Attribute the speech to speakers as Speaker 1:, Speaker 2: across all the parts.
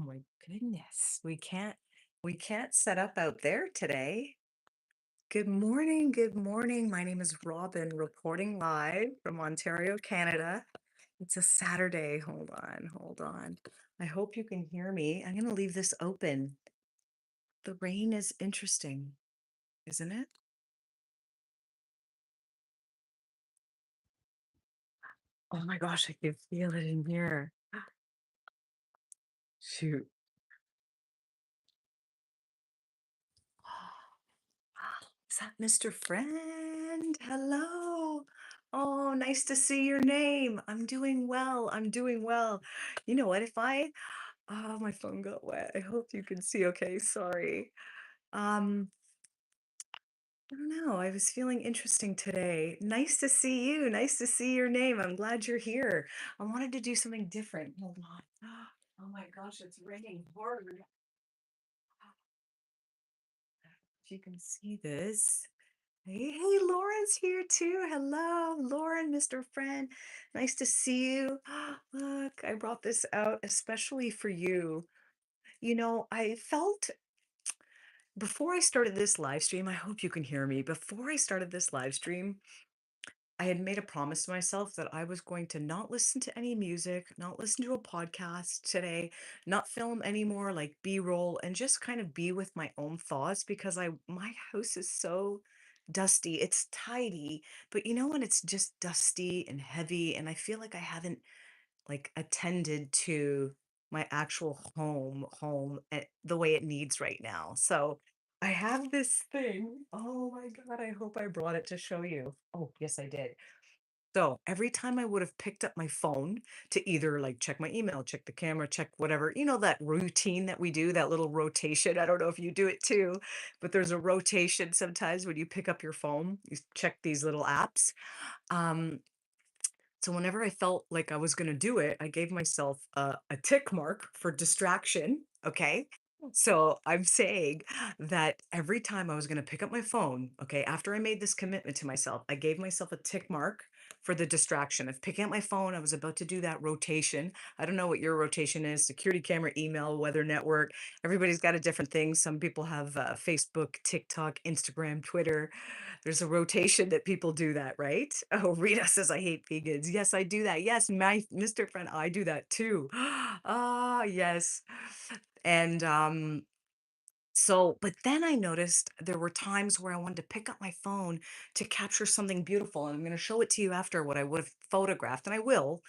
Speaker 1: my goodness. We can't set up out there today. Good morning. Good morning. My name is Robin, reporting live from Ontario, Canada. It's a Saturday. Hold on, hold on. I hope you can hear me. I'm going to leave this open. The rain is interesting, isn't it? Oh my gosh, I can feel it in here. Shoot. Is that Mr. Friend? Hello. Oh, nice to see your name. I'm doing well. I'm doing well. You know what? Oh, my phone got wet. I hope you can see okay. Sorry. Um, I don't know. I was feeling interesting today. Nice to see you. Nice to see your name. I'm glad you're here. I wanted to do something different. Hold on. Oh my gosh, it's raining hard. If you can see this. Hey, Lauren's here too. Hello, Lauren, Mr. Friend. Nice to see you. Look, I brought this out especially for you. I felt before I started this live stream, I hope you can hear me. Before I started this live stream, I had made a promise to myself that I was going to not listen to any music, not listen to a podcast today, not film any more like B-roll, and just kind of be with my own thoughts because my house is so dusty. It's tidy, but when it's just dusty and heavy, and I feel like I haven't like attended to my actual home the way it needs right now. So I have this thing. Oh my God, I hope I brought it to show you. Oh, yes, I did. So every time I would have picked up my phone to either like check my email, check the camera, check whatever, that routine that we do, that little rotation. I don't know if you do it too, but there's a rotation sometimes when you pick up your phone, you check these little apps. Um, so whenever I felt like I was going to do it, I gave myself a tick mark for distraction. Okay. So I'm saying that every time I was going to pick up my phone, okay, after I made this commitment to myself, I gave myself a tick mark for the distraction of picking up my phone. I was about to do that rotation. I don't know what your rotation is: security camera, email, weather network. Everybody's got a different thing. Some people have Facebook, TikTok, Instagram, Twitter. There's a rotation that people do that, right? Oh, Rita says, I hate vegans. Yes, I do that. Yes, my Mr. Friend, I do that too. Ah, yes. And but then I noticed there were times where I wanted to pick up my phone to capture something beautiful. And I'm going to show it to you after what I would have photographed, and I will,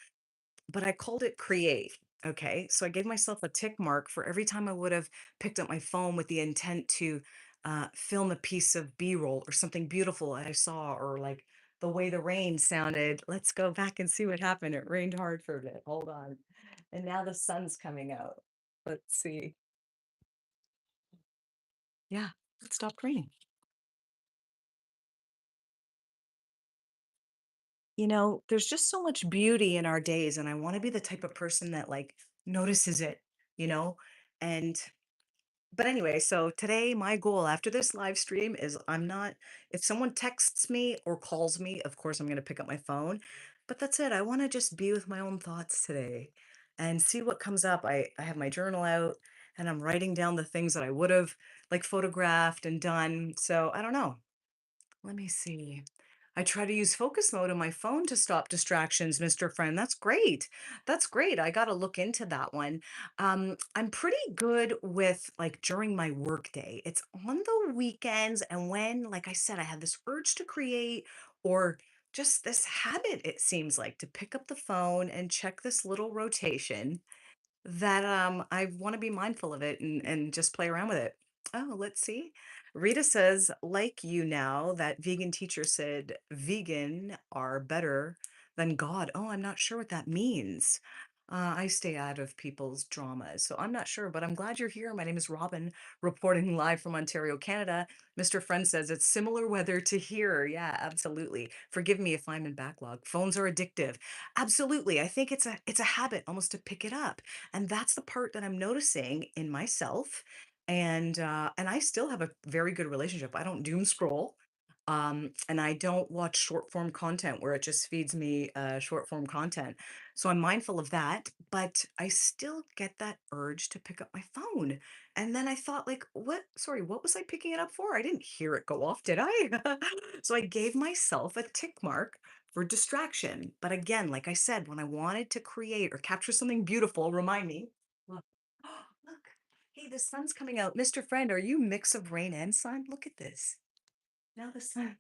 Speaker 1: but I called it create. Okay. So I gave myself a tick mark for every time I would have picked up my phone with the intent to film a piece of B-roll or something beautiful that I saw, or like the way the rain sounded. Let's go back and see what happened. It rained hard for a bit. Hold on. And now the sun's coming out. Let's see. Yeah, it stopped raining. There's just so much beauty in our days, and I want to be the type of person that like notices it, you know? And but anyway, so today my goal after this live stream is if someone texts me or calls me, of course I'm going to pick up my phone, but that's it. I want to just be with my own thoughts today and see what comes up. I have my journal out and I'm writing down the things that I would have like photographed and done. So I don't know. Let me see. I try to use focus mode on my phone to stop distractions, Mr. Friend. That's great. That's great. I got to look into that one. I'm pretty good with like during my work day. It's on the weekends. And when, like I said, I have this urge to create or just this habit, it seems like, to pick up the phone and check this little rotation that I want to be mindful of it and just play around with it. Oh, let's see. Rita says, like you now, that vegan teacher said vegan are better than God. Oh, I'm not sure what that means. I stay out of people's dramas, so I'm not sure, but I'm glad you're here. My name is Robin, reporting live from Ontario, Canada. Mr. Friend says it's similar weather to here. Yeah, absolutely. Forgive me if I'm in backlog. Phones are addictive. Absolutely. I think it's a habit almost to pick it up. And that's the part that I'm noticing in myself. And I still have a very good relationship. I don't doom scroll. And I don't watch short form content where it just feeds me short form content. So I'm mindful of that, but I still get that urge to pick up my phone. And then I thought, like, what was I picking it up for? I didn't hear it go off, did I? So I gave myself a tick mark for distraction. But again, like I said, when I wanted to create or capture something beautiful, remind me, look, look, hey, the sun's coming out. Mr. Friend, are you mix of rain and sun? Look at this. Now the sun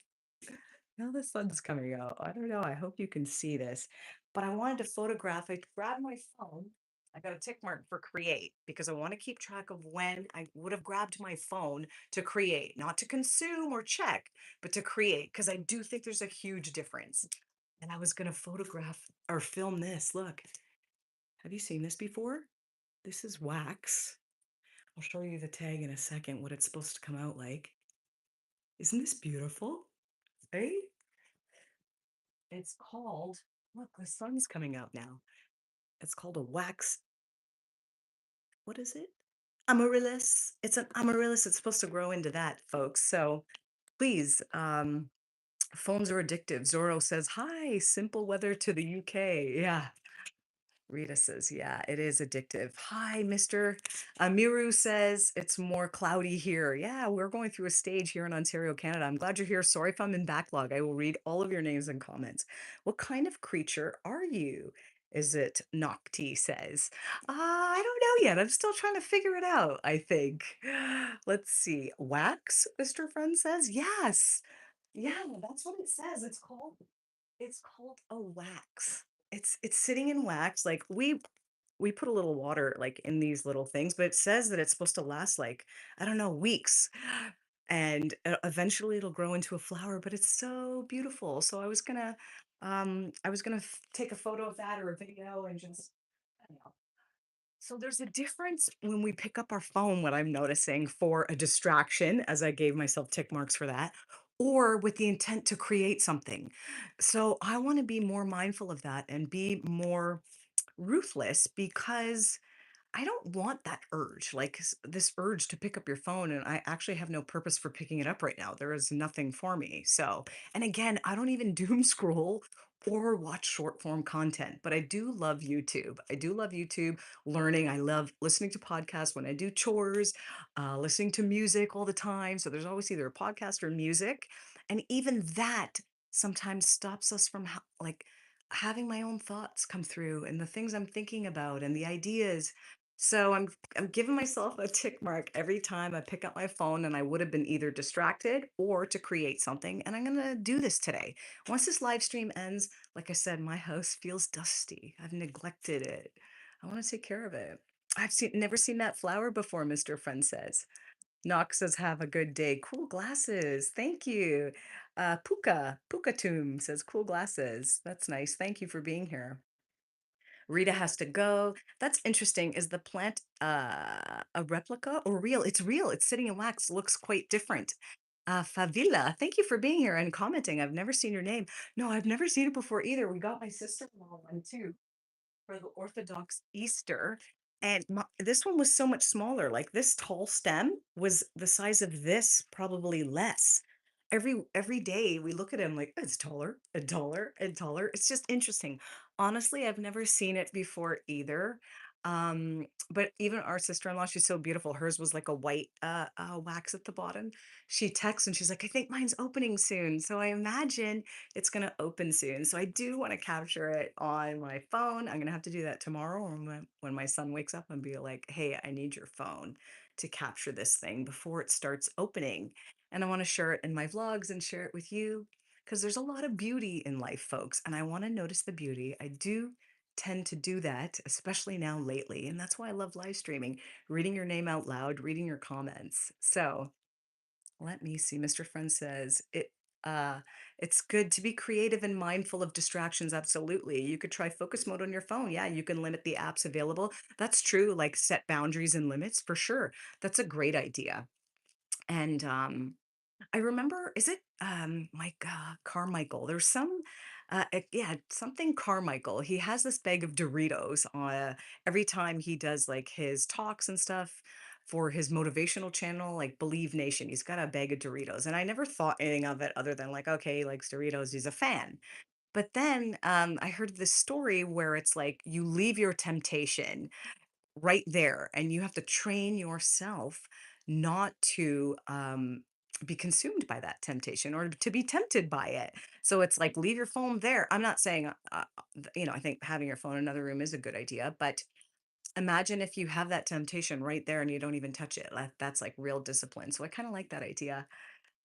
Speaker 1: now the sun's coming out. I don't know. I hope you can see this. But I wanted to photograph it, grab my phone. I got a tick mark for create because I want to keep track of when I would have grabbed my phone to create, not to consume or check, but to create, because I do think there's a huge difference. And I was going to photograph or film this. Look, have you seen this before? This is wax. I'll show you the tag in a second, what it's supposed to come out like. Isn't this beautiful? Eh? It's called, look, the sun's coming out now. It's called a wax, what is it? Amaryllis. It's an amaryllis. It's supposed to grow into that, folks. So please, phones are addictive. Zorro says, hi, simple weather to the UK. Yeah. Rita says, yeah, it is addictive. Hi, Mr. Miru says it's more cloudy here. Yeah, we're going through a stage here in Ontario, Canada. I'm glad you're here. Sorry if I'm in backlog. I will read all of your names and comments. What kind of creature are you? Is it Nocti says? I don't know yet. I'm still trying to figure it out, I think. Let's see. Wax, Mr. Friend says? Yes. Yeah, that's what it says. It's called a wax. It's sitting in wax. Like we put a little water like in these little things, but it says that it's supposed to last like, I don't know, weeks. And eventually it'll grow into a flower, but it's so beautiful. So I was gonna take a photo of that or a video and just I don't know. So there's a difference when we pick up our phone, what I'm noticing for a distraction, as I gave myself tick marks for that, or with the intent to create something. So I want to be more mindful of that and be more ruthless because I don't want that urge, like this urge to pick up your phone. And I actually have no purpose for picking it up right now. There is nothing for me. So, and again, I don't even doom scroll or watch short form content, but I do love YouTube. I do love YouTube learning. I love listening to podcasts when I do chores, listening to music all the time. So there's always either a podcast or music. And even that sometimes stops us from like having my own thoughts come through and the things I'm thinking about and the ideas. So I'm giving myself a tick mark every time I pick up my phone and I would have been either distracted or to create something. And I'm gonna do this today. Once this live stream ends, like I said, my house feels dusty. I've neglected it. I want to take care of it. Never seen that flower before, Mr. Friend says. Knox says, have a good day. Cool glasses. Thank you. Puka Tomb says, cool glasses. That's nice. Thank you for being here. Rita has to go. That's interesting. Is the plant a replica or real? It's real. It's sitting in wax. Looks quite different. Favila, thank you for being here and commenting. I've never seen your name. No, I've never seen it before either. We got my sister-in-law one too for the Orthodox Easter. And this one was so much smaller. Like this tall stem was the size of this, probably less. Every day we look at him like it's taller and taller and taller. It's just interesting. Honestly, I've never seen it before either. But even our sister-in-law, she's so beautiful. Hers was like a white wax at the bottom. She texts and she's like, I think mine's opening soon. So I imagine it's going to open soon. So I do want to capture it on my phone. I'm going to have to do that tomorrow or when my son wakes up and be like, hey, I need your phone to capture this thing before it starts opening. And I want to share it in my vlogs and share it with you because there's a lot of beauty in life, folks. And I want to notice the beauty. I do tend to do that, especially now lately. And that's why I love live streaming, reading your name out loud, reading your comments. So let me see. Mr. Friend says uh it's good to be creative and mindful of distractions. Absolutely. You could try focus mode on your phone. Yeah, you can limit the apps available. That's true. Like set boundaries and limits for sure. That's a great idea. And I remember, is it Mike Carmichael? There's some yeah, something Carmichael. He has this bag of Doritos every time he does like his talks and stuff. for his motivational channel, like Believe Nation. He's got a bag of Doritos, and I never thought anything of it other than like, okay, he likes Doritos. He's a fan. But then I heard this story where it's like you leave your temptation right there, and you have to train yourself not to be consumed by that temptation or to be tempted by it. So it's like leave your phone there. I'm not saying, I think having your phone in another room is a good idea, but imagine if you have that temptation right there and you don't even touch it. That's like real discipline. So I kind of like that idea.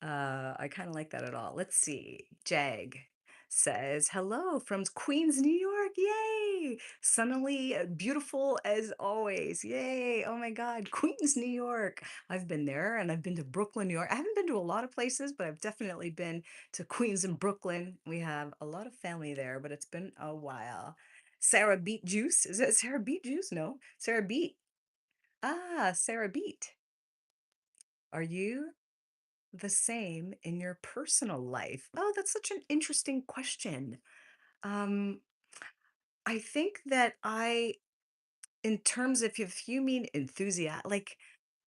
Speaker 1: I kind of like that at all. Let's see. Jag says, hello from Queens, New York. Yay. Sunnily beautiful as always. Yay. Oh my God. Queens, New York. I've been there and I've been to Brooklyn, New York. I haven't been to a lot of places, but I've definitely been to Queens and Brooklyn. We have a lot of family there, but it's been a while. Sarah Beet Juice. Is it Sarah Beet Juice? No. Sarah Beet. Ah, Sarah Beet. Are you the same in your personal life? Oh, that's such an interesting question. Um, I think that in terms of if you mean enthusiasm, like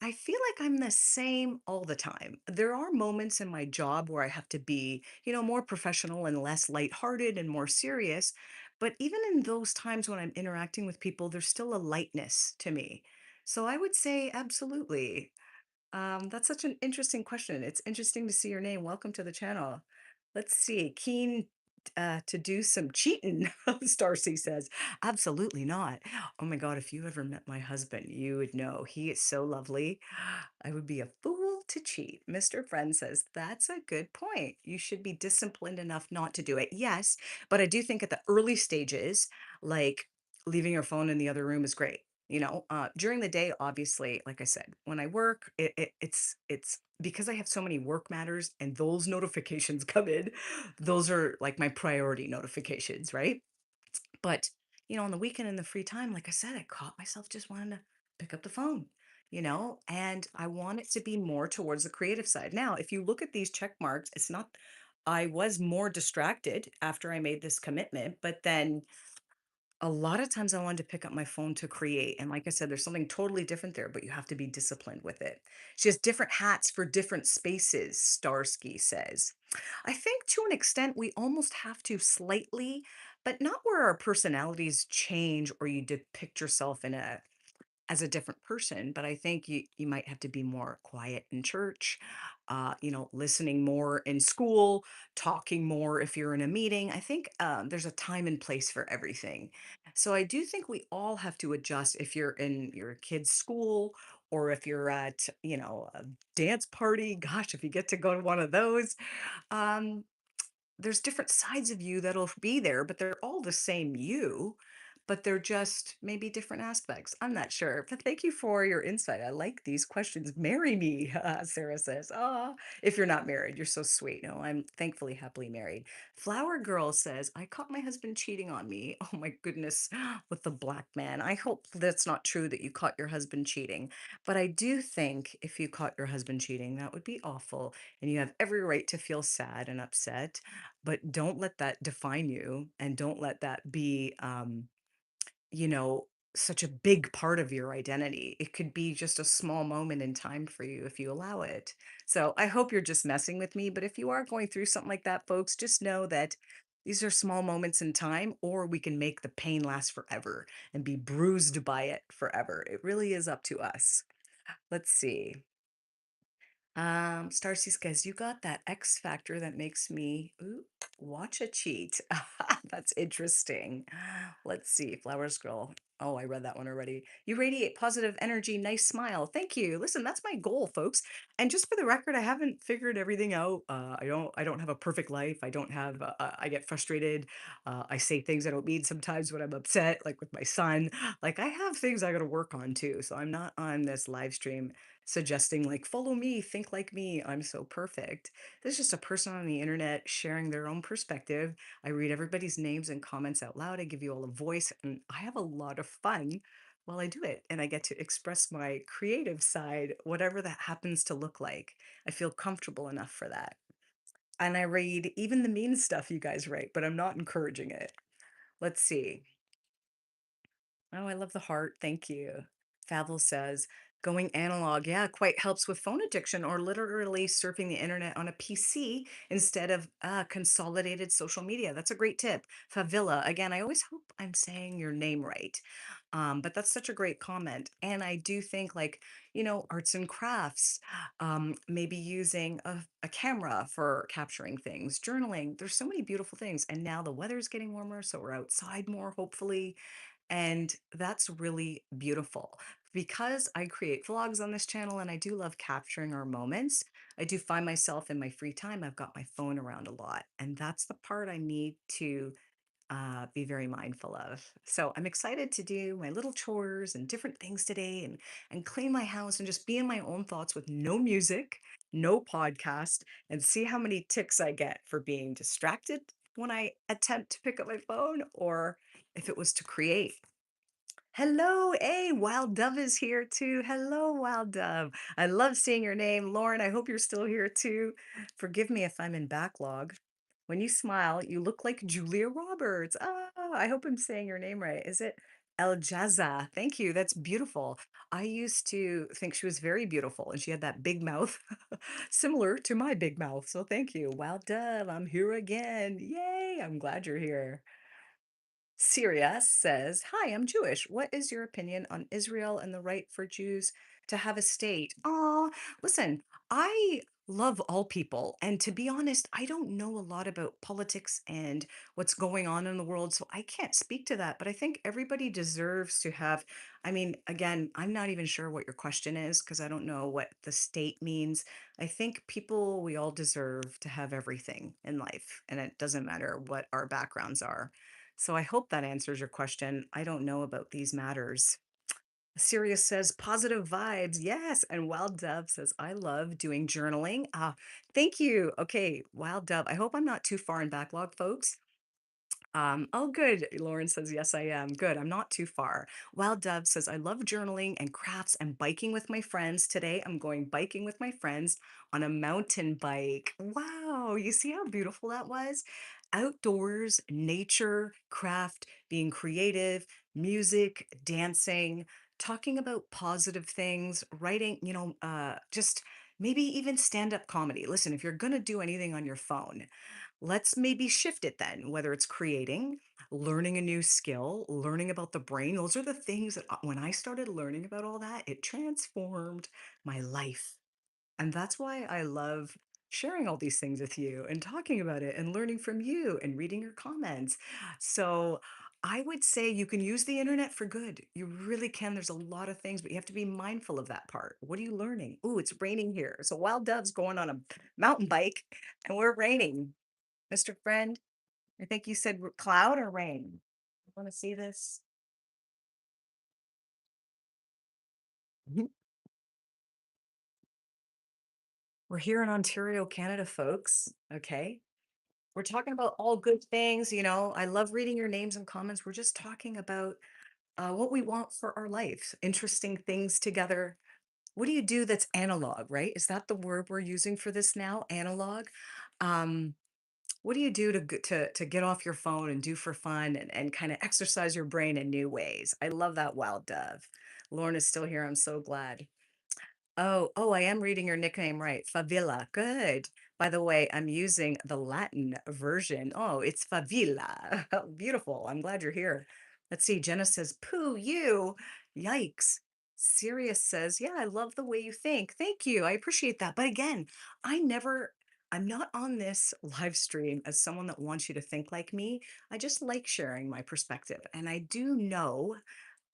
Speaker 1: I feel like I'm the same all the time. There are moments in my job where I have to be, more professional and less lighthearted and more serious. But even in those times when I'm interacting with people, there's still a lightness to me. So I would say absolutely. That's such an interesting question. It's interesting to see your name. Welcome to the channel. Let's see. Keen to do some cheating, Starcy says. Absolutely not. Oh my God, if you ever met my husband, you would know he is so lovely. I would be a fool to cheat. Mr. Friend says, that's a good point. You should be disciplined enough not to do it. Yes, but I do think at the early stages, like leaving your phone in the other room is great. During the day, obviously, like I said, when I work, it's because I have so many work matters and those notifications come in. Those are like my priority notifications, right? But, on the weekend and the free time, like I said, I caught myself just wanting to pick up the phone, and I want it to be more towards the creative side. Now, if you look at these check marks, it's not, I was more distracted after I made this commitment, but then a lot of times I wanted to pick up my phone to create. And like I said, there's something totally different there, but you have to be disciplined with it. She has different hats for different spaces, Starsky says. I think to an extent we almost have to slightly, but not where our personalities change or you depict yourself as a different person, but I think you might have to be more quiet in church, listening more in school, talking more if you're in a meeting. I think there's a time and place for everything. So I do think we all have to adjust if you're in your kid's school or if you're at, a dance party. Gosh, if you get to go to one of those, um, there's different sides of you that'll be there, but they're all the same you, but they're just maybe different aspects. I'm not sure, but thank you for your insight. I like these questions. Marry me, Sarah says. Oh, if you're not married, you're so sweet. No, I'm thankfully happily married. Flower Girl says, I caught my husband cheating on me. Oh my goodness, with the black man. I hope that's not true that you caught your husband cheating, but I do think if you caught your husband cheating, that would be awful. And you have every right to feel sad and upset, but don't let that define you and don't let that be you know such a big part of your identity. It could be just a small moment in time for you if you allow it. So I hope you're just messing with me, but if you are going through something like that, folks, just know that these are small moments in time, or we can make the pain last forever and be bruised by it forever. It really is up to us. Let's see. Starcy says, you got that X factor that makes me watch a cheat. That's interesting. Let's see. Flowers Girl. Oh, I read that one already. You radiate positive energy, nice smile. Thank you. Listen, that's my goal, folks. And just for the record, I haven't figured everything out. I don't have a perfect life. I don't have, I get frustrated. I say things I don't mean sometimes when I'm upset, like with my son. Like I have things I got to work on too. So I'm not on this live stream suggesting like follow me, think like me, I'm so perfect. There's just a person on the internet sharing their own perspective. I read everybody's names and comments out loud. I give you all a voice and I have a lot of fun while I do it, and I get to express my creative side, whatever that happens to look like. I feel comfortable enough for that, and I read even the mean stuff you guys write, but I'm not encouraging it. Let's see. Oh, I love the heart. Thank you. Favel says, Going analog, yeah, quite helps with phone addiction or literally surfing the internet on a PC instead of consolidated social media. That's a great tip. Favilla, again, I always hope I'm saying your name right. But that's such a great comment. And I do think, like, arts and crafts, maybe using a camera for capturing things, journaling. There's so many beautiful things. And now the weather's getting warmer, so we're outside more, hopefully. And that's really beautiful. Because I create vlogs on this channel and I do love capturing our moments, I do find myself in my free time, I've got my phone around a lot. And that's the part I need to be very mindful of. So I'm excited to do my little chores and different things today and clean my house and just be in my own thoughts with no music, no podcast, and see how many ticks I get for being distracted when I attempt to pick up my phone or if it was to create. Hello, hey, Wild Dove is here too. Hello, Wild Dove. I love seeing your name. Lauren, I hope you're still here too. Forgive me if I'm in backlog. When you smile, you look like Julia Roberts. Ah, I hope I'm saying your name right. Is it El Jaza? Thank you. That's beautiful. I used to think she was very beautiful and she had that big mouth, similar to my big mouth. So thank you. Wild Dove, I'm here again. Yay, I'm glad you're here. Syria says, "Hi, I'm Jewish. What is your opinion on Israel and the right for Jews to have a state?" Listen, I love all people. And to be honest, I don't know a lot about politics and what's going on in the world. So I can't speak to that. But I think everybody deserves to have. I mean, again, I'm not even sure what your question is because I don't know what the state means. I think people, we all deserve to have everything in life. And it doesn't matter what our backgrounds are. So I hope that answers your question. I don't know about these matters. Sirius says positive vibes. Yes. And Wild Dove says, I love doing journaling. Thank you. Okay, Wild Dove. I hope I'm not too far in backlog, folks. Oh, good. Lauren says, yes, I am. Good. I'm not too far. Wild Dove says, I love journaling and crafts and biking with my friends. Today, I'm going biking with my friends on a mountain bike. Wow. You see how beautiful that was? Outdoors, nature, craft, being creative, music, dancing, talking about positive things, writing, just maybe even stand up comedy. Listen, if you're going to do anything on your phone, let's maybe shift it then, whether it's creating, learning a new skill, learning about the brain. Those are the things that when I started learning about all that, it transformed my life. And that's why I love sharing all these things with you and talking about it and learning from you and reading your comments. So I would say you can use the internet for good. You really can. There's a lot of things, but you have to be mindful of that part. What are you learning? Ooh, it's raining here. So Wild Dove's going on a mountain bike and we're raining. Mr. Friend, I think you said cloud or rain. I want to see this. Mhm. We're here in Ontario, Canada, folks. Okay. We're talking about all good things. I love reading your names and comments. We're just talking about what we want for our life, interesting things together. What do you do that's analog, right? Is that the word we're using for this now? Analog. Um, what do you do to get off your phone and do for fun and kind of exercise your brain in new ways? I love that, Wild Dove. Lauren is still here. I'm so glad. Oh, I am reading your nickname right. Favilla. Good. By the way, I'm using the Latin version. Oh, it's Favilla. Beautiful. I'm glad you're here. Let's see. Jenna says, pooh, you. Yikes. Sirius says, yeah, I love the way you think. Thank you. I appreciate that. But again, I'm not on this live stream as someone that wants you to think like me. I just like sharing my perspective. And I do know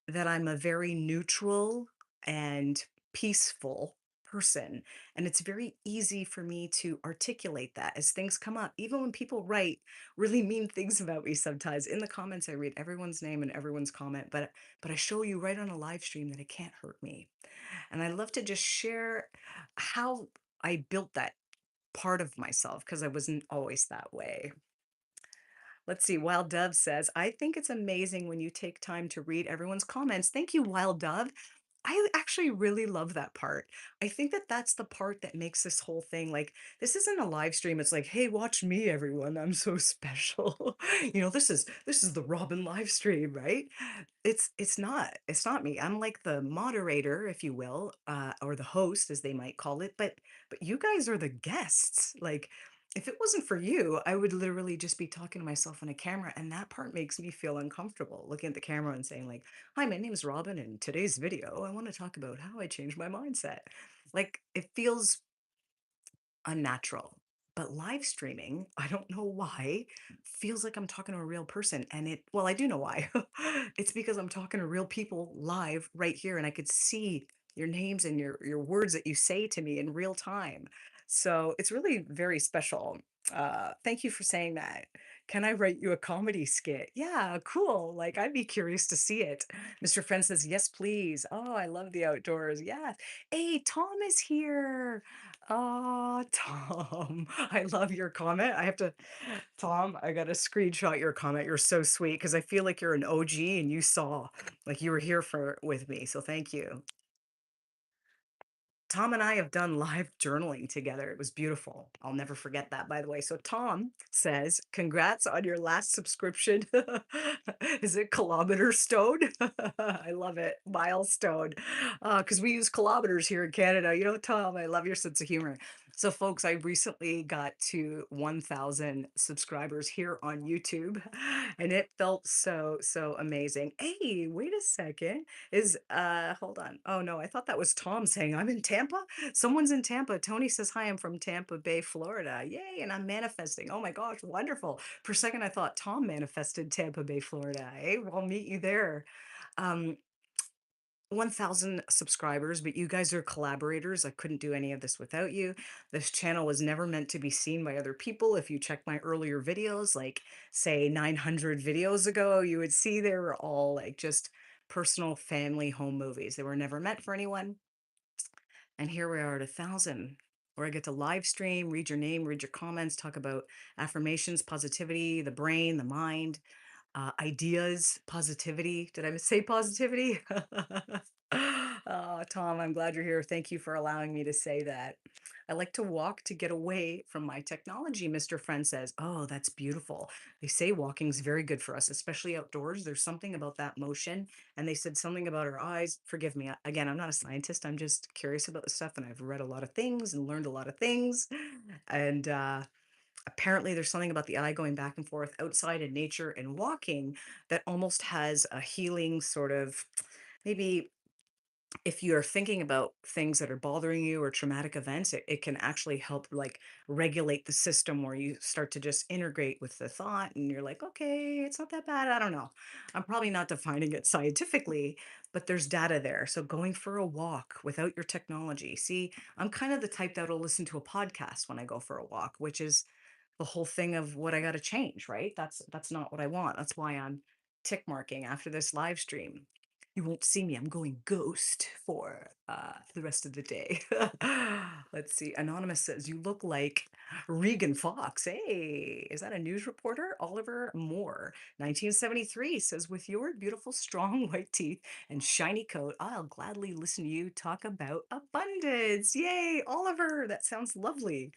Speaker 1: that I'm a very neutral and peaceful person. And it's very easy for me to articulate that as things come up, even when people write really mean things about me sometimes. In the comments, I read everyone's name and everyone's comment, but I show you right on a live stream that it can't hurt me. And I love to just share how I built that part of myself because I wasn't always that way. Let's see. Wild Dove says, I think it's amazing when you take time to read everyone's comments. Thank you, Wild Dove. I actually really love that part. I think that that's the part that makes this whole thing like this isn't a live stream. It's like, "Hey, watch me everyone. I'm so special." This is the Robin live stream, right? It's not. It's not me. I'm like the moderator, if you will, or the host as they might call it, but you guys are the guests. Like if it wasn't for you, I would literally just be talking to myself on a camera, and that part makes me feel uncomfortable looking at the camera and saying like, "Hi, my name is Robin. In today's video, I want to talk about how I changed my mindset." Like, it feels unnatural. But live streaming, I don't know why, feels like I'm talking to a real person. And well, I do know why. It's because I'm talking to real people live right here, and I could see your names and your words that you say to me in real time. So it's really very special. Thank you for saying that. Can I write you a comedy skit? Yeah, cool. Like, I'd be curious to see it. Mr. Friend says, yes, please. Oh, I love the outdoors. Yeah. Hey, Tom is here. Oh, Tom, I love your comment. Tom, I gotta screenshot your comment. You're so sweet because I feel like you're an OG and you saw, like you were here for with me. So thank you. Tom and I have done live journaling together. It was beautiful. I'll never forget that, by the way. So Tom says, "Congrats on your last subscription." Is it kilometer stone? I love it. Milestone. Because we use kilometers here in Canada. You know, Tom, I love your sense of humor. So, folks, I recently got to 1,000 subscribers here on YouTube, and it felt so, so amazing. Hey, wait a second. Hold on. Oh no, I thought that was Tom saying I'm in Tampa. Someone's in Tampa. Tony says, "Hi, I'm from Tampa Bay, Florida." Yay, and I'm manifesting. Oh my gosh, wonderful. For a second I thought Tom manifested Tampa Bay, Florida. Hey, we'll meet you there. Um 1,000 subscribers, but you guys are collaborators. I couldn't do any of this without you. This channel was never meant to be seen by other people. If you check my earlier videos, like say 900 videos ago, you would see they were all like just personal family home movies. They were never meant for anyone. And here we are at 1,000, where I get to live stream, read your name, read your comments, talk about affirmations, positivity, the brain, the mind, ideas, positivity. Did I say positivity? Oh, Tom, I'm glad you're here. Thank you for allowing me to say that. I like to walk to get away from my technology, Mr. Friend says. Oh, that's beautiful. They say walking's very good for us, especially outdoors. There's something about that motion. And they said something about our eyes. Forgive me. Again, I'm not a scientist. I'm just curious about the stuff, and I've read a lot of things and learned a lot of things. And apparently there's something about the eye going back and forth outside in nature and walking that almost has a healing sort of, maybe if you're thinking about things that are bothering you or traumatic events, it can actually help like regulate the system, where you start to just integrate with the thought and you're like, okay, it's not that bad. I don't know. I'm probably not defining it scientifically, but there's data there. So going for a walk without your technology. See, I'm kind of the type that'll listen to a podcast when I go for a walk, which is the whole thing of what I got to change, right? That's not what I want. That's why I'm tick marking after this live stream. You won't see me. I'm going ghost for the rest of the day. Let's see. Anonymous says, you look like Regan Fox. Hey, is that a news reporter? Oliver Moore, 1973 says, with your beautiful, strong white teeth and shiny coat, I'll gladly listen to you talk about abundance. Yay, Oliver. That sounds lovely.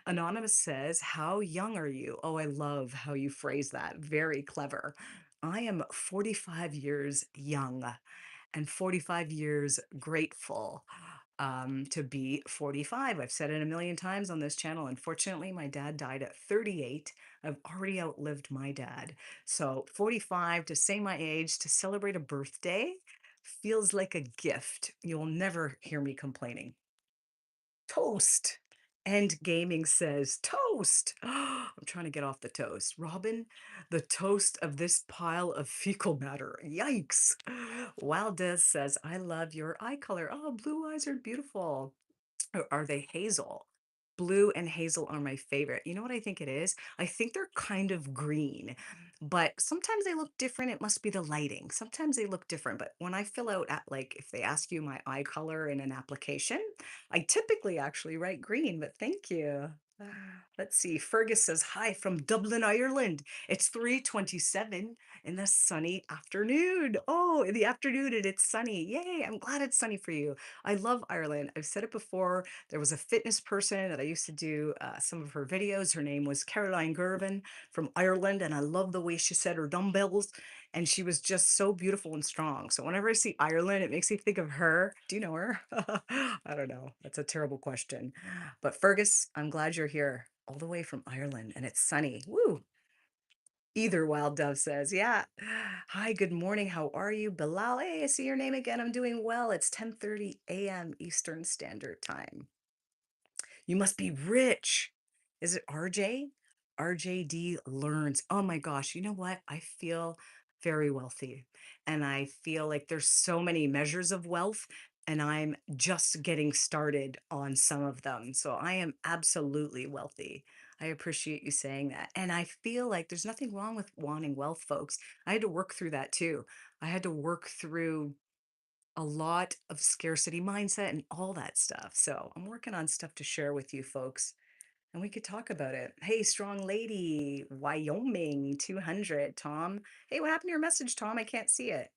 Speaker 1: Anonymous says, how young are you? Oh, I love how you phrase that. Very clever. I am 45 years young and 45 years grateful to be 45. I've said it a million times on this channel. Unfortunately, my dad died at 38. I've already outlived my dad. So 45, to say my age, to celebrate a birthday, feels like a gift. You'll never hear me complaining. Toast. And gaming says toast. I'm trying to get off the toast. Robin, the toast of this pile of fecal matter. Yikes. Wildez says, I love your eye color. Oh, blue eyes are beautiful. Or are they hazel? Blue and hazel are my favorite. You know what I think it is? I think they're kind of green, but sometimes they look different. It must be the lighting. Sometimes they look different, but when I fill out at like if they ask you my eye color in an application, I typically actually write green, but thank you. Let's see. Fergus says, hi from Dublin, Ireland. It's 3:27. in the sunny afternoon. Oh, in the afternoon and it's sunny. Yay, I'm glad it's sunny for you. I love Ireland. I've said it before. There was a fitness person that I used to do some of her videos. Her name was Caroline Gervin from Ireland, and I love the way she said her dumbbells. And she was just so beautiful and strong. So whenever I see Ireland, it makes me think of her. Do you know her? I don't know. That's a terrible question. But Fergus, I'm glad you're here all the way from Ireland and it's sunny. Woo! Either Wild Dove says, yeah. Hi, good morning. How are you? Bilal, hey, I see your name again. I'm doing well. It's 10:30 a.m. Eastern Standard Time. You must be rich. Is it RJ? RJD learns. Oh my gosh, you know what? I feel very wealthy. And I feel like there's so many measures of wealth, and I'm just getting started on some of them. So I am absolutely wealthy. I appreciate you saying that. And I feel like there's nothing wrong with wanting wealth, folks. I had to work through that too. I had to work through a lot of scarcity mindset and all that stuff. So I'm working on stuff to share with you folks and we could talk about it. Hey, strong lady, Wyoming 200, Tom. Hey, what happened to your message, Tom? I can't see it.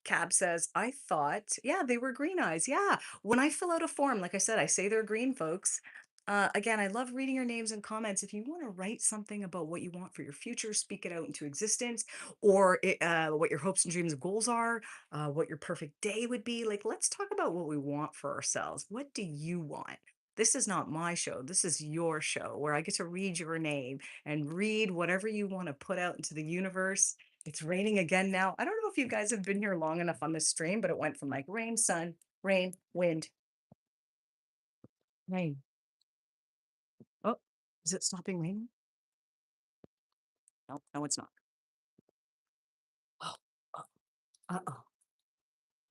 Speaker 1: Cab says, I thought, yeah, they were green eyes. Yeah. When I fill out a form, like I said, I say they're green, folks. Again, I love reading your names and comments. If you want to write something about what you want for your future, speak it out into existence, or what your hopes and dreams and goals are, what your perfect day would be. Like, let's talk about what we want for ourselves. What do you want? This is not my show. This is your show where I get to read your name and read whatever you want to put out into the universe. It's raining again now. I don't know if you guys have been here long enough on this stream, but it went from like rain, sun, rain, wind, rain. Oh, is it stopping raining? No, no, it's not. Oh, uh-oh.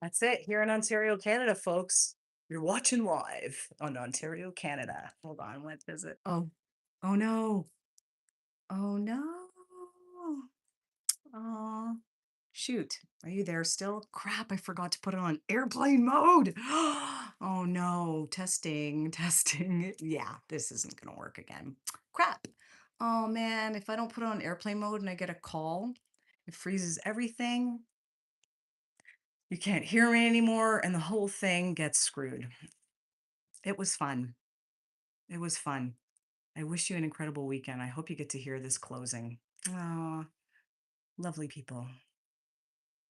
Speaker 1: That's it here in Ontario, Canada, folks. You're watching live on Ontario, Canada. Hold on, what is it? Oh, oh no. Oh no. Oh, shoot. Are you there still? Crap, I forgot to put it on airplane mode. Oh no, testing, testing. Yeah, this isn't gonna work again. Crap. Oh man, if I don't put it on airplane mode and I get a call, it freezes everything. You can't hear me anymore, and the whole thing gets screwed. It was fun. It was fun. I wish you an incredible weekend. I hope you get to hear this closing. Oh, lovely people.